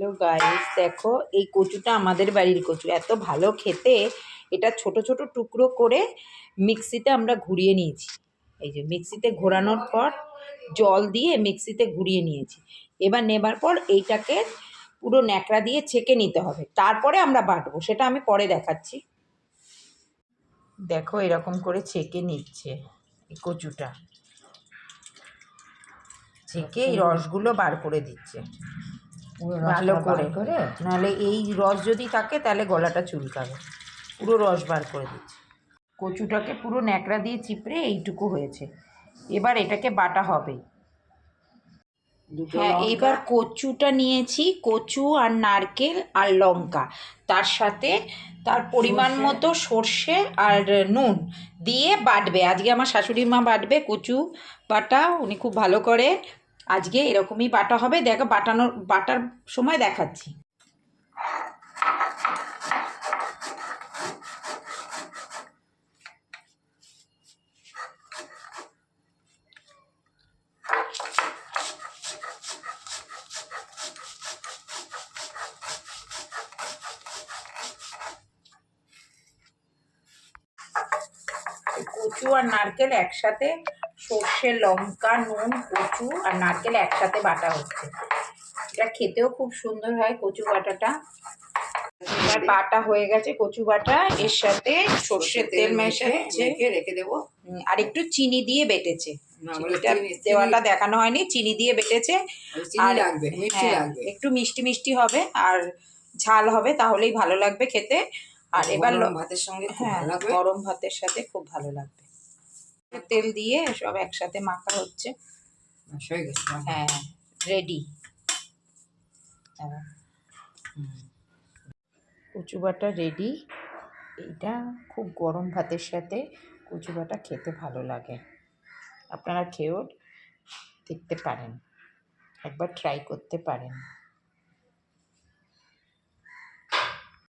Hello guys, দেখো এই কচুটা আমাদের বাড়ির কচু, এত ভালো খেতে। এটা ছোট ছোট টুকরো করে মিক্সিতে আমরা ঘুরিয়ে নিয়েছি। এই যে মিক্সিতে ঘোরানোর পর জল দিয়ে মিক্সিতে ঘুরিয়ে নিয়েছি। এবার নেবার পর এইটাকে পুরো ন্যাকড়া দিয়ে ছেঁকে নিতে হবে, তারপরে আমরা বাটবো, সেটা আমি পরে দেখাচ্ছি। দেখো এরকম করে ছেঁকে নিচ্ছে এই কচুটা, ছেঁকে এই রসগুলো বার করে দিচ্ছে ভালো করে, নাহলে এই রস যদি থাকে তাহলে গলাটা চুলকাবে। পুরো রস বার করে দিচ্ছে। কচুটাকে পুরো ন্যাকড়া দিয়ে চিপড়ে এইটুকু হয়েছে। এবার এটাকে বাটা হবে। হ্যাঁ, এবার কচুটা নিয়েছি, কচু আর নারকেল আর লঙ্কা, তার সাথে তার পরিমাণ মতো সর্ষে আর নুন দিয়ে বাটবে। আজকে আমার শাশুড়ি মা বাটবে কচু বাটা, উনি খুব ভালো করে। আজকে এরকমই বাটা হবে, দেখো বাটার সময় দেখাচ্ছি। কচু আর নারকেল একসাথে, সর্ষে লঙ্কা নুন কচু আর নারকেল একসাথে বাটা হচ্ছে। এটা খেতেও খুব সুন্দর হয় কচু বাটাটা। এবার বাটা হয়ে গেছে কচু বাটা, এর সাথে সর্ষের তেল মেশাচ্ছে, রেখে দেবো। আর একটু চিনি দিয়ে বেটেছে, চিনিটা দেওয়াটা দেখানো হয়নি, চিনি দিয়ে বেটেছে। আর একটু মিষ্টি মিষ্টি হবে আর ঝাল হবে, তাহলেই ভালো লাগবে খেতে। আর এবার ভাতের সঙ্গে, হ্যাঁ গরম ভাতের সাথে খুব ভালো লাগবে। তেল দিয়ে সব একসাথে মাখা হচ্ছে। হ্যাঁ রেডি। কচু বাটা রেডি। এইটা খুব গরম ভাতের সাথে কচু বাটা খেতে ভালো লাগে। আপনারা খেয়েও দেখতে পারেন, একবার ট্রাই করতে পারেন।